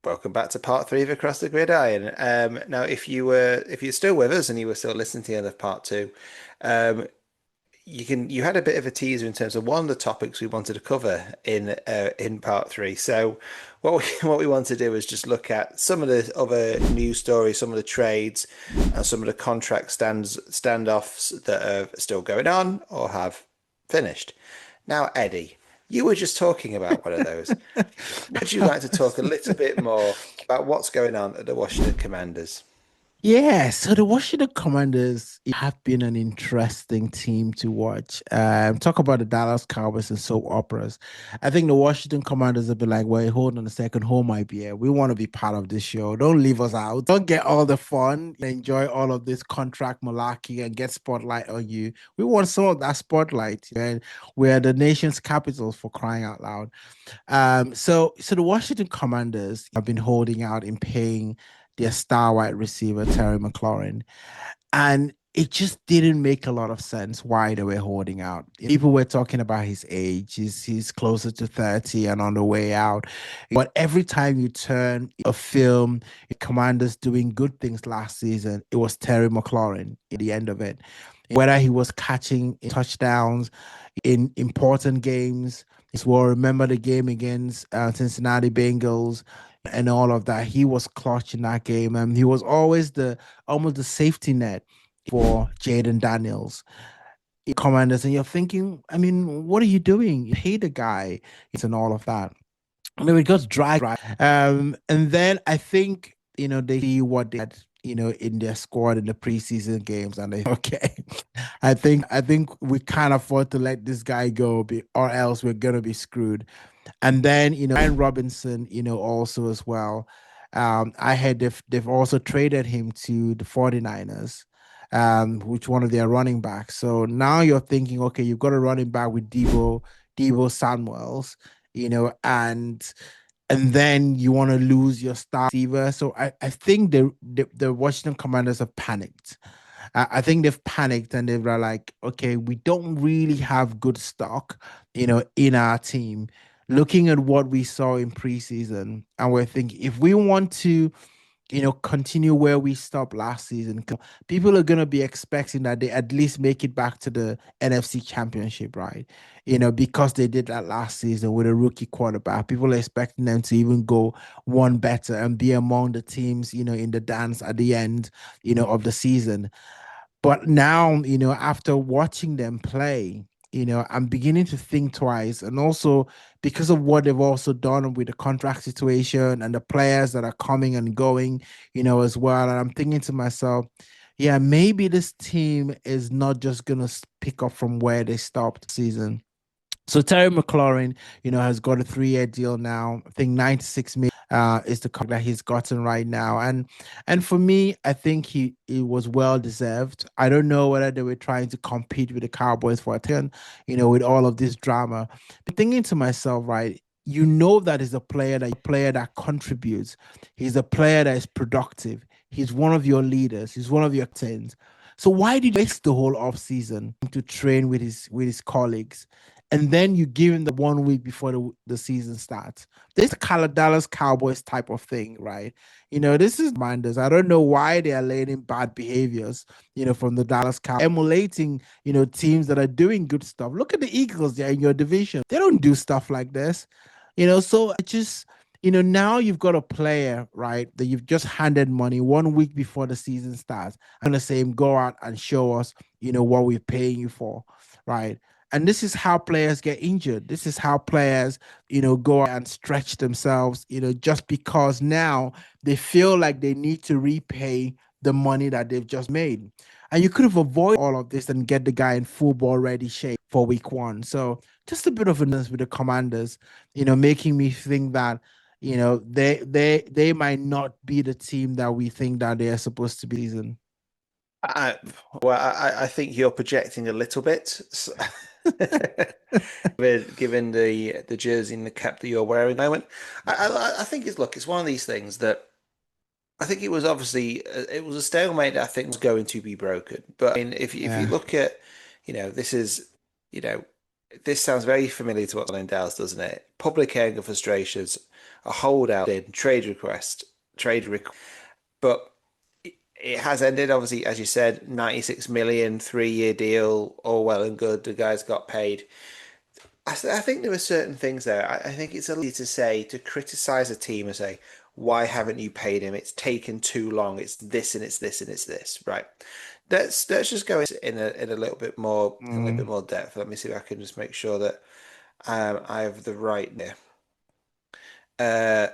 Welcome back to part three of Across the Gridiron. Now, if you're still with us and you were still listening to the end of part two, um, you had a bit of a teaser in terms of one of the topics we wanted to cover in part three. So, what we want to do is just look at some of the other news stories, some of the trades, and some of the contract standoffs that are still going on or have finished. Now, Eddie, you were just talking about one of those. Would you like to talk a little bit more about what's going on at the Washington Commanders? Yeah, so the Washington Commanders have been an interesting team to watch. Talk about the Dallas Cowboys and soap operas. I think the Washington Commanders have been like, wait, hold on a second, home might be here. We want to be part of this show. Don't leave us out. Don't get all the fun. Enjoy all of this contract malarkey and get spotlight on you. We want some of that spotlight. And we're the nation's capital for crying out loud. So the Washington Commanders have been holding out in paying their star wide receiver, Terry McLaurin. And it just didn't make a lot of sense why they were holding out. People were talking about his age. He's closer to 30 and on the way out. But every time you turn a film, Commanders doing good things last season, it was Terry McLaurin at the end of it. Whether he was catching touchdowns in important games, as well, remember the game against Cincinnati Bengals and all of that. He was clutch in that game, and he was always the almost the safety net for Jaden Daniels. Commanders, and you're thinking, I mean, what are you doing? You pay the guy, and all of that. I mean, it got dragged, right? And then I think, they see what they had, in their squad in the preseason games, and they okay. I think we can't afford to let this guy go, or else we're gonna be screwed. And then, Ryan Robinson, also as well. I heard they've also traded him to the 49ers, which one of their running backs. So now you're thinking, okay, you've got a running back with Debo Samuels, and then you want to lose your star receiver. So I think the Washington Commanders have panicked. I think they've panicked and they're like, okay, we don't really have good stock, in our team. Looking at what we saw in preseason, and we're thinking if we want to, continue where we stopped last season, people are gonna be expecting that they at least make it back to the NFC Championship, right? Because they did that last season with a rookie quarterback. People are expecting them to even go one better and be among the teams, in the dance at the end, of the season. But now, after watching them play, I'm beginning to think twice. And also because of what they've also done with the contract situation and the players that are coming and going, as well. And I'm thinking to myself, yeah, maybe this team is not just going to pick up from where they stopped the season. So Terry McLaurin, has got a 3-year deal now. I think 96 million is the contract that he's gotten right now. And for me, I think he was well deserved. I don't know whether they were trying to compete with the Cowboys for attention, with all of this drama. But thinking to myself, right, that is a player that contributes. He's a player that is productive. He's one of your leaders. He's one of your teams. So why did you waste the whole offseason to train with his colleagues? And then you give him the 1 week before the season starts. This Dallas Cowboys type of thing, right? This is Manders. I don't know why they are letting bad behaviors, from the Dallas Cowboys, emulating, teams that are doing good stuff. Look at the Eagles, they're in your division. They don't do stuff like this, so it just, now you've got a player, right, that you've just handed money 1 week before the season starts. I'm going to say him, go out and show us, what we're paying you for, right? And this is how players get injured. This is how players, go out and stretch themselves, just because now they feel like they need to repay the money that they've just made. And you could have avoided all of this and get the guy in football ready shape for week one. So just a bit of a nurse with the Commanders, making me think that, they might not be the team that we think that they are supposed to be. Season. I, I think you're projecting a little bit, given the jersey and the cap that you're wearing at the moment. I think it's one of these things that I think it was obviously it was a stalemate that I think was going to be broken. But I mean, if you Yeah. look at, this is, you know, this sounds very familiar to what Lindell's, doesn't it? Public anger, frustrations, a holdout in trade request, but it has ended. Obviously, as you said, 96 million, 3-year deal, all well and good. The guys got paid. I think there were certain things there. I think it's easy to say, to criticize a team and say, why haven't you paid him? It's taken too long. It's this and it's this and it's this, right? Let's just go in a little bit more Mm. depth. Let me see if I can just make sure that I have the right there. Uh,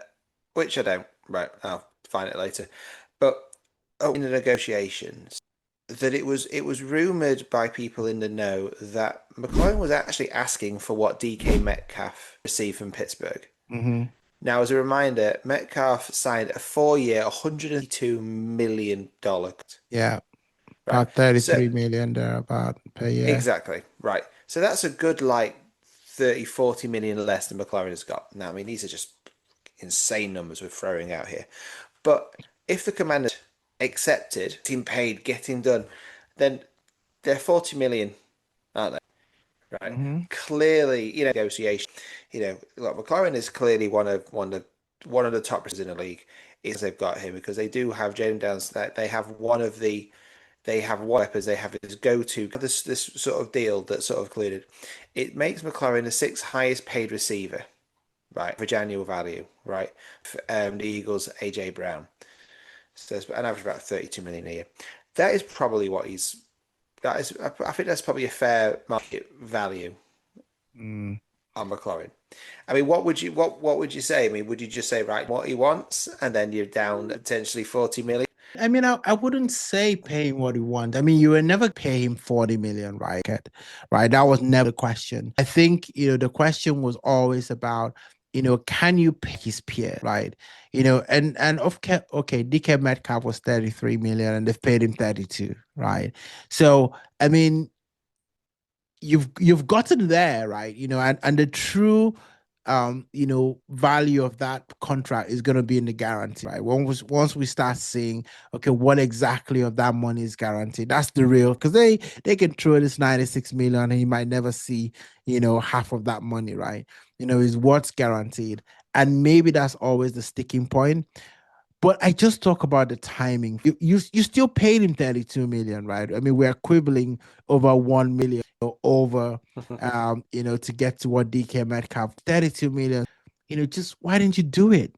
which I don't. Right, I'll find it later. But in the negotiations, that it was rumored by people in the know that McLaurin was actually asking for what DK Metcalf received from Pittsburgh. Hmm. Now, as a reminder, Metcalf signed a 4-year, $182 million. Yeah, Right. about So 33 million there about per year. exactly. Right. So that's a good like 30, 40 million less than McLaren has got. Now, I mean, these are just insane numbers we're throwing out here. But if the Commanders accepted, team paid, getting done, then they're 40 million, aren't they? Right. Hmm. Clearly, negotiation. Look, McLaren is clearly one of the top players in the league. Is they've got him because they do have Jaden Downs. That they have one weapons. They have his go-to. This sort of deal that sort of included. It makes McLaren the sixth highest paid receiver, right, for annual value, right. The Eagles, AJ Brown. So it's an average of about 32 million a year. That is probably what he's. That is, I think that's probably a fair market value Mm. on McLaurin. I mean, what would you say? I mean, would you just say right what he wants, and then you're down potentially 40 million? I mean, I wouldn't say pay him what he wants. I mean, you will never pay him 40 million, right? Right. That was never the question. I think, the question was always about, can you pay his peer, right? And okay, DK Metcalf was 33 million and they've paid him 32, right? So, I mean, you've gotten there, right? And the true value of that contract is going to be in the guarantee, right? Once we start seeing, okay, what exactly of that money is guaranteed, that's the real, because they can throw this 96 million and you might never see, half of that money, right? Is what's guaranteed. And maybe that's always the sticking point. But I just talk about the timing. You still paid him 32 million, right? I mean, we're quibbling over 1 million over to get to what DK Metcalf, 32 million. Just why didn't you do it?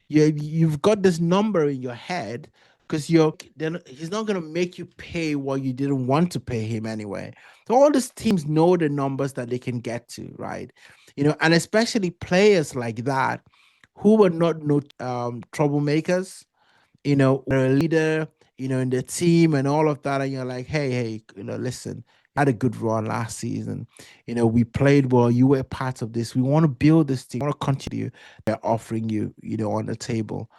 You've got this number in your head because then he's not gonna make you pay what you didn't want to pay him anyway. So all these teams know the numbers that they can get to, right? And especially players like that who were not no troublemakers, were a leader, in the team and all of that. And you're like, hey, listen, had a good run last season. We played well. You were part of this. We want to build this team. We want to continue. They're offering you, on the table.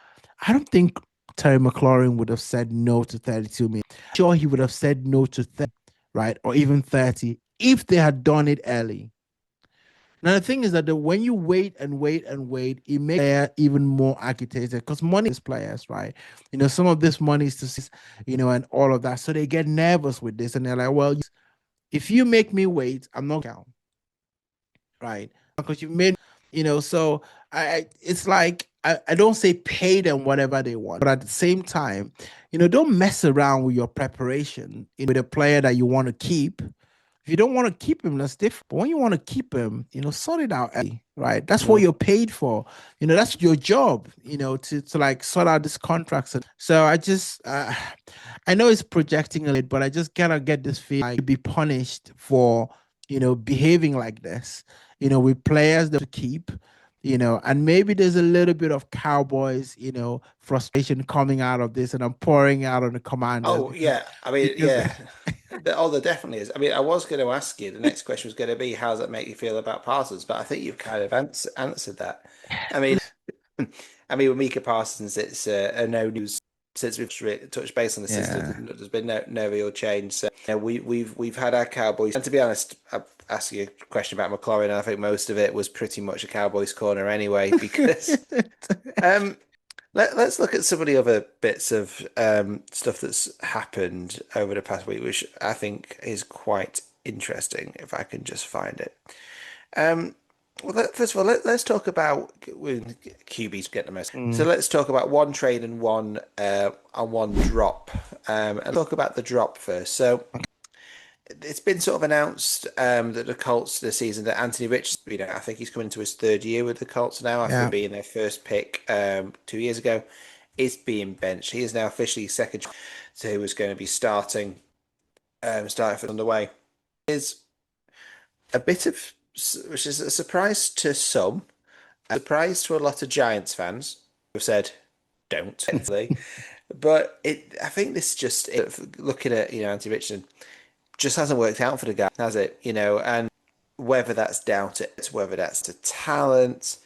I don't think Terry McLaurin would have said no to 32 million. Sure, he would have said no to 30, right? Or even 30 if they had done it early. Now the thing is that when you wait and wait and wait, it makes player even more agitated because money is players, right? Some of this money is to, and all of that. So they get nervous with this and they're like, well, if you make me wait, I'm not down, right? Because you made, so it's like, I don't say pay them whatever they want, but at the same time, don't mess around with your preparation with a player that you want to keep. If you don't want to keep him, that's different. But when you want to keep him, sort it out early, right? That's what Mm. you're paid for. That's your job, to like sort out these contracts. And so I know it's projecting a little, but I just cannot get this feeling like to be punished for, behaving like this, with players that to keep, and maybe there's a little bit of Cowboys, frustration coming out of this, and I'm pouring out on the Commanders Oh because yeah, I mean because yeah. There definitely is. I mean, I was going to ask you. The next question was going to be, how does that make you feel about Parsons? But I think you've kind of answered that. I mean, with Mika Parsons, it's a no news since we've touched base on the yeah. system. There's been no real change. So we've had our Cowboys, and to be honest, I asked you a question about McLaurin. And I think most of it was pretty much a Cowboys corner anyway, because um, let's look at some of the other bits of stuff that's happened over the past week, which I think is quite interesting. If I can just find it. Um, Well, first of all, let's talk about when QBs get the most. So Mm. let's talk about one trade and one drop, and talk about the drop first. So it's been sort of announced that the Colts this season that Anthony Richardson, I think he's coming into his third year with the Colts now after Yeah. being their first pick 2 years ago, is being benched. He is now officially second, so he was going to be starting for underway. Is a bit of which is a surprise to some, a surprise to a lot of Giants fans who have said don't technically, but I think this just looking at Anthony Richardson just hasn't worked out for the guy, has it? And whether that's down to it, whether that's to talent,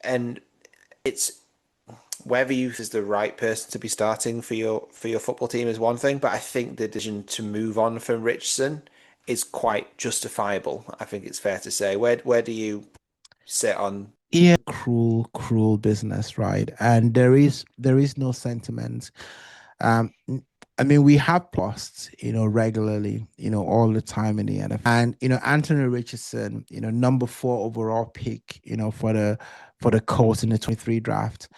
and it's whether you is the right person to be starting for your football team is one thing, but I think the decision to move on from Richardson is quite justifiable. I think it's fair to say. Where do you sit on? Yeah, cruel business, right? And there is no sentiment. I mean, we have lost, regularly, all the time in the NFL. And Anthony Richardson, number 4 overall pick, for the Colts in the 23 draft.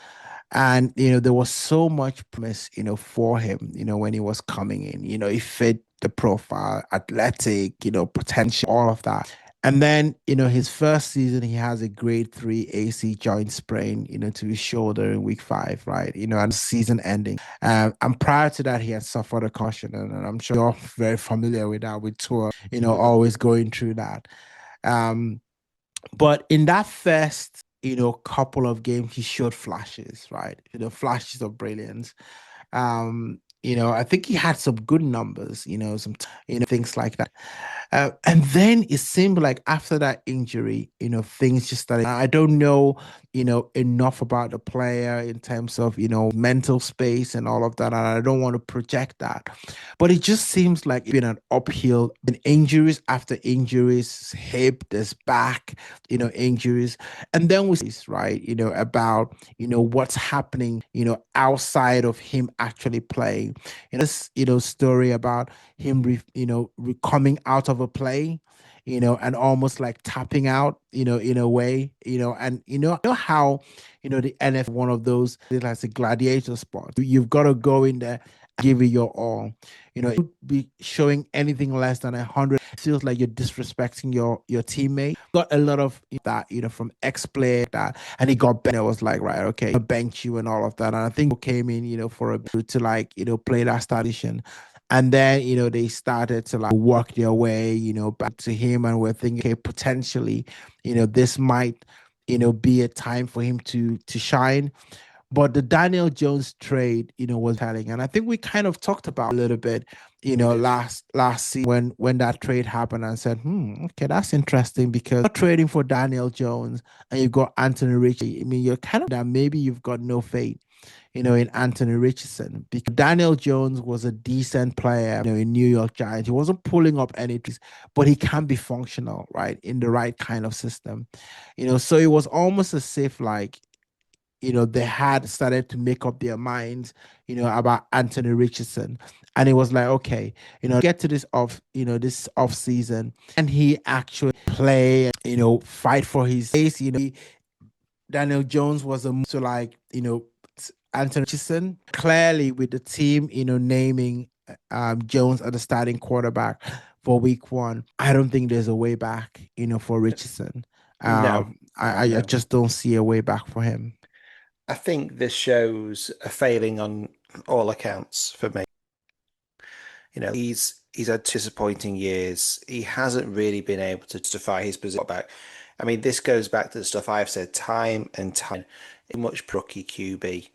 And there was so much promise, for him, when he was coming in. He fit the profile, athletic, potential, all of that. And then, his first season, he has a grade 3 AC joint sprain, to his shoulder in week 5, right? And season ending. And prior to that, he had suffered a caution. And I'm sure you're very familiar with that, with Tour, always going through that. Um, but in that first, couple of games, he showed flashes, right? Flashes of brilliance. I think he had some good numbers, some, things like that. And then it seemed like after that injury, things just started. I don't know, enough about the player in terms of, mental space and all of that. And I don't want to project that. But it just seems like it's been an uphill, and injuries after injuries, hip, this back, injuries. And then we see, right, about, what's happening, outside of him actually playing. This, story about him, coming out of a play, and almost like tapping out, in a way, and how, the NFL, one of those, it's like a gladiator sport. You've got to go in there, give it your all. Be showing anything less than 100 feels like you're disrespecting your teammate. Got a lot of that, from ex-player that, and he got better. Was like, right, okay, I'll bench you and all of that. And I think he came in, for a bit to like, play that station. And then, they started to like work their way, back to him, and we're thinking, okay, potentially, this might, be a time for him to shine. But the Daniel Jones trade, was telling, and I think we kind of talked about a little bit, We did. last season when that trade happened, and said, okay, that's interesting because you're trading for Daniel Jones and you've got Anthony Ritchie. I mean, you're kind of that maybe you've got no faith, in Anthony Richardson, because Daniel Jones was a decent player, in New York Giants. He wasn't pulling up any trees, but he can be functional, right, in the right kind of system, so it was almost as if like they had started to make up their minds, about Anthony Richardson. And it was like, okay, get to this off season, and he actually play, fight for his place. Daniel Jones was a move to like, Anthony Richardson. Clearly with the team, naming Jones as the starting quarterback for week 1, I don't think there's a way back, for Richardson. No, I no. just don't see a way back for him. I think this shows a failing on all accounts for me. He's had disappointing years. He hasn't really been able to justify his position back. I mean, this goes back to the stuff I've said time and time. Much rookie QB. The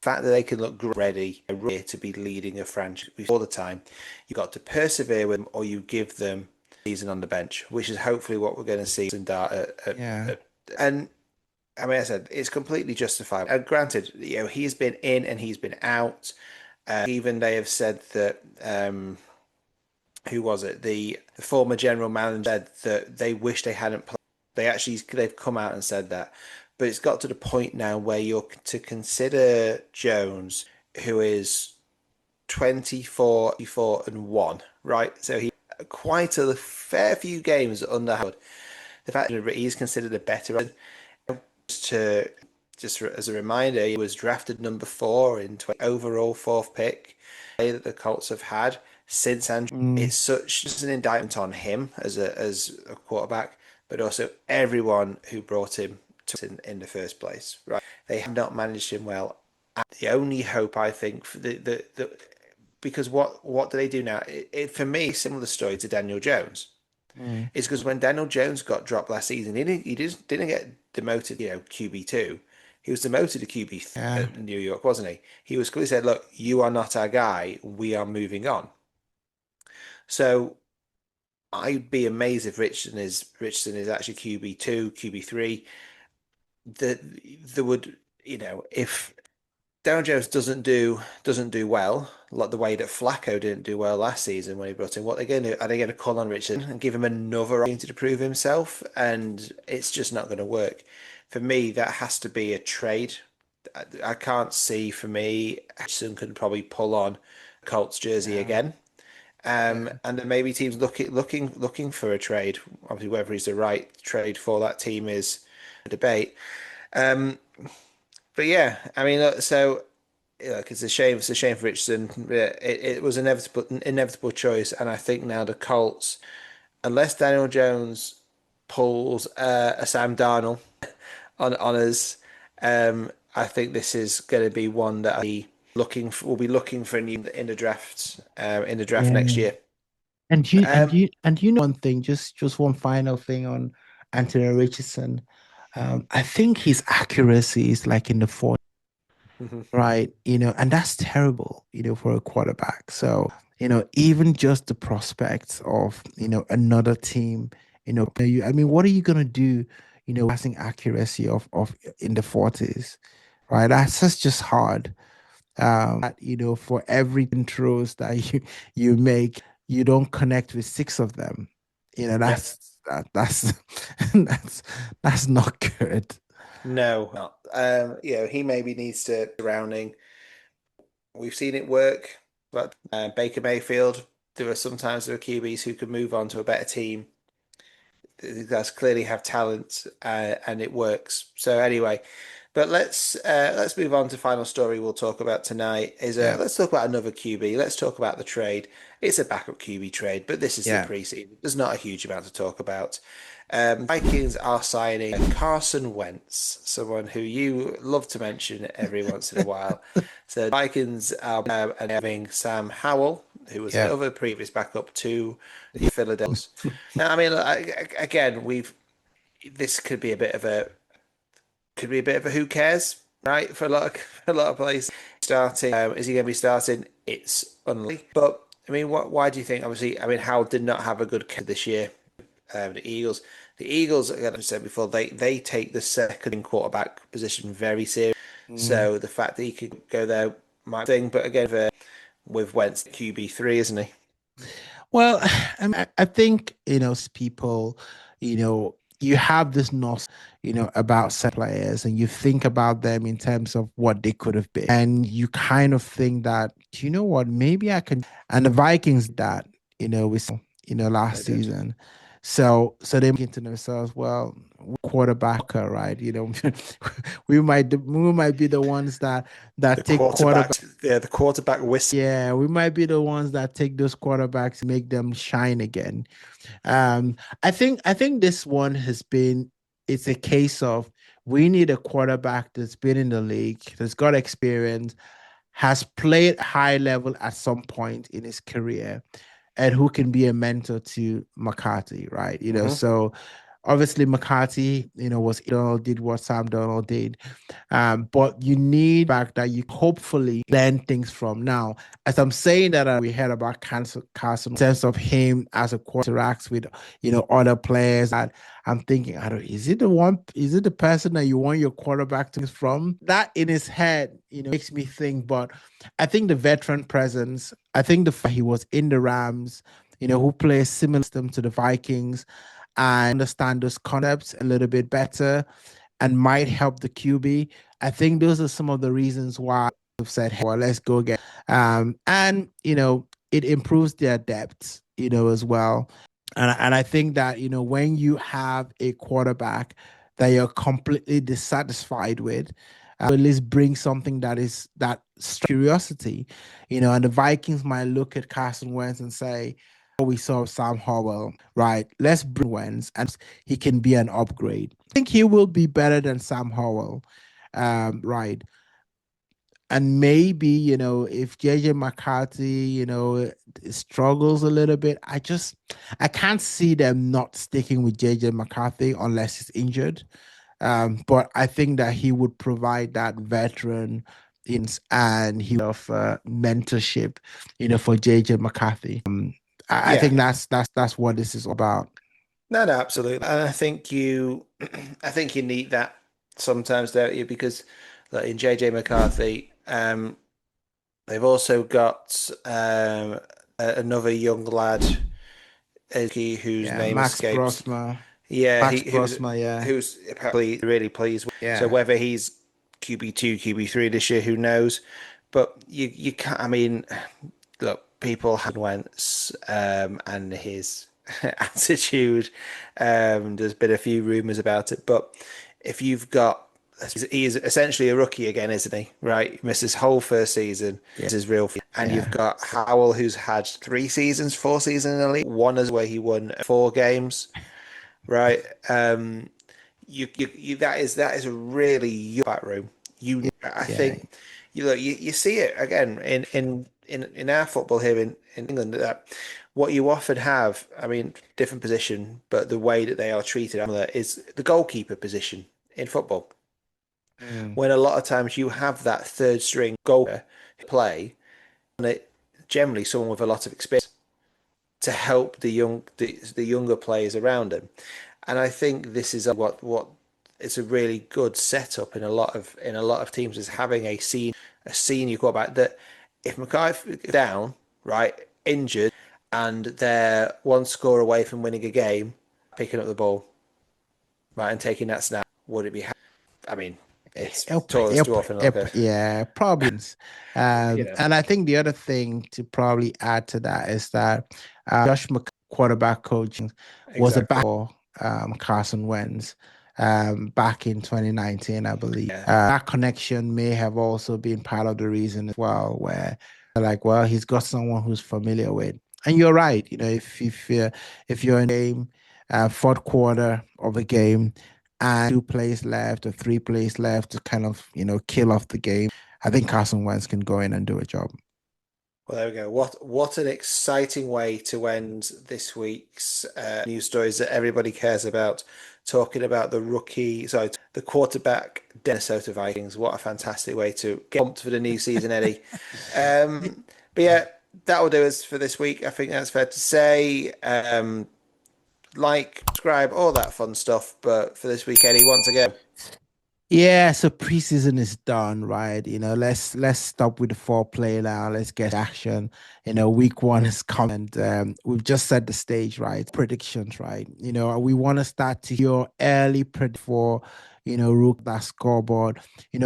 fact that they can look ready to be leading a franchise all the time, you've got to persevere with them, or you give them a season on the bench, which is hopefully what we're going to see in Dart Yeah. and I mean, I said it's completely justified. And granted, he's been in and he's been out. Even they have said that who was it? The former general manager said that they wish they hadn't played. They've come out and said that, but it's got to the point now where you're to consider Jones, who is 24 and 1, right? So he quite a fair few games under Howard. the fact that he's considered a better to as a reminder, he was drafted number 4 in overall fourth pick that the Colts have had since Andrew. Mm, It's such just an indictment on him as a quarterback, but also everyone who brought him to in the first place. Right, they have not managed him well. And the only hope I think for the because what do they do now? For me, similar story to Daniel Jones mm, is because when Daniel Jones got dropped last season, he didn't get demoted, QB2. He was demoted to QB yeah. at New York, wasn't he? He was clearly said, "Look, you are not our guy. We are moving on." So I'd be amazed if Richardson is actually QB2, QB3. That there would, if Darren Jones doesn't do well, like the way that Flacco didn't do well last season when he brought in. What they're going to Are they going to call on Richard and give him another opportunity to prove himself? And it's just not going to work. For me, that has to be a trade. I can't see for me Richardson could probably pull on Colts jersey Yeah. again. Yeah. And then maybe teams looking for a trade. Obviously, whether he's the right trade for that team is a debate. Um, but yeah, I mean, so it's a shame. It's a shame for Richardson. Yeah, it was inevitable choice, and I think now the Colts, unless Daniel Jones pulls a Sam Darnold on us, I think this is going to be one that we'll be looking for in the draft next Yeah. year. And you know one thing, just one final thing on Anthony Richardson. I think his accuracy is like in the fourth, Mhm. right? And that's terrible, for a quarterback. So, even just the prospects of, another team, I mean, what are you gonna do, passing accuracy of in the 40s, right? That's just hard. For every throws that you make, you don't connect with 6 of them. Yeah. That's that's not good. No, not. He maybe needs to surrounding. We've seen it work, but Baker Mayfield, there are QBs who can move on to a better team. Guys clearly have talent, and it works. So anyway, but let's move on to final story we'll talk about tonight. Yeah, Let's talk about another QB. Let's talk about the trade. It's a backup QB trade, but this is the yeah, preseason. There's not a huge amount to talk about. Vikings are signing Carson Wentz, someone who you love to mention every once in a while. So the Vikings are having Sam Howell, who was yeah. another previous backup to the Philadelphia. Now, I mean, again, this could be a bit of a who cares, right? For a lot of a lot of players starting. Is he going to be starting? It's unlikely, but I mean, why do you think? Obviously, I mean, Howell did not have a good camp this year. The Eagles, again, as I said before, they take the second quarterback position very serious. Mm. So the fact that he could go there might be a thing, but again, with Wentz QB3, isn't he? Well, I think, people, you have this nostalgia, about set players, and you think about them in terms of what they could have been. And you kind of think that, do you know what? Maybe I can. And the Vikings that, with, They last did. season. So they think to themselves, well, quarterback, right? We might be the ones The that take quarterback. quarterback, yeah, the quarterback whistle. Yeah, we might be the ones that take those quarterbacks, make them shine again. Um, I think this one has been, it's a case of we need a quarterback that's been in the league, that's got experience, has played high level at some point in his career, and who can be a mentor to McCarthy, right? Hmm. So obviously McCarthy, was did what Sam Donald did. But you need back that you hopefully learn things from. Now, as I'm saying that, we heard about Carson in terms of him as a quarterback interacts with, other players. That I'm thinking, I don't. Is it the person that you want your quarterback to from? That in his head, makes me think. But I think the veteran presence. I think the fact he was in the Rams, who play a similar system to the Vikings, and understand those concepts a little bit better and might help the QB. I think those are some of the reasons why I've said, hey, well, let's go get. And it improves their depth, as well. And I think that, when you have a quarterback that you're completely dissatisfied with, at least bring something that curiosity, and the Vikings might look at Carson Wentz and say, "Oh, we saw Sam Howell, right? Let's bring Wentz and he can be an upgrade." I think he will be better than Sam Howell, right? And maybe, if JJ McCarthy, struggles a little bit, I can't see them not sticking with JJ McCarthy unless he's injured. But I think that he would provide that veteran and he of mentorship, for JJ McCarthy. I Yeah. think that's what this is about. No, no, absolutely. And I think I think you need that sometimes, don't you? Because like in JJ McCarthy, they've also got another young lad, whose Yeah, name Max escapes. Brosma, Yeah, Max Brosma, yeah, who's apparently really pleased. So yeah. whether he's QB2, QB3 this year, who knows? But you can't. I mean, look, people had Wentz and his attitude. There's been a few rumors about it, but if you've got, he is essentially a rookie again, isn't he? Right, he missed his whole first season. Yeah, This is real, and you've yeah. got Howell, who's had 3 seasons, 4 seasons in the league. One is where he won 4 games. Right, that is a really young back room. I Yeah. think you see it again in our football here in England that what you often have, I mean, different position, but the way that they are treated is the goalkeeper position in football. Mm. When a lot of times you have that third string goalkeeper play, and it generally someone with a lot of experience to help the younger players around him. And I think this is what it's a really good setup in a lot of teams is having a senior quarterback that if McCarthy is down, right, injured, and they're one score away from winning a game, picking up the ball, right, and taking that snap, would it be? I mean, it's tallest dwarf in like a, Yeah, problems. you know, And I think the other thing to probably add to that is that Josh Mc quarterback coaching was a back exactly. for Carson Wentz back in 2019, I believe. Yeah. That connection may have also been part of the reason as well, where they're like, well, he's got someone who's familiar with. And you're right, if you're in a game, fourth quarter of a game and 2 plays left or 3 plays left to kind of, kill off the game, I think Carson Wentz can go in and do a job. Well, there we go. What an exciting way to end this week's news stories that everybody cares about. Talking about the quarterback Minnesota Vikings. What a fantastic way to get pumped for the new season, Eddie. But yeah, that will do us for this week. I think that's fair to say. Like, subscribe, all that fun stuff. But for this week, Eddie, once again, Yeah, so preseason is done, right? Let's stop with the foreplay now. Let's get action. Week one is coming. And we've just set the stage, right? Predictions, right? We want to start to hear early predict for, rook that scoreboard.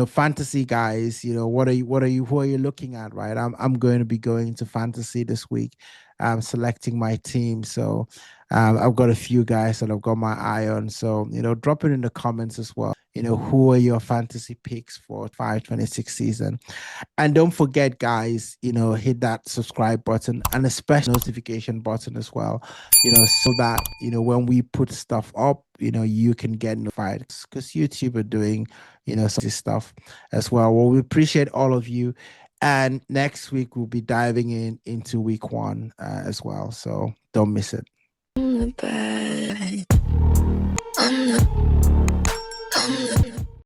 Fantasy guys. Who are you looking at, right? I'm going to be going to fantasy this week. I'm selecting my team, so I've got a few guys that I've got my eye on. So drop it in the comments as well. Who are your fantasy picks for 526 season? And don't forget, guys, hit that subscribe button and especially notification button as well, so that, when we put stuff up, you can get notified because YouTube are doing, some of this stuff as well. Well, we appreciate all of you. And next week, we'll be diving into week one as well. So don't miss it.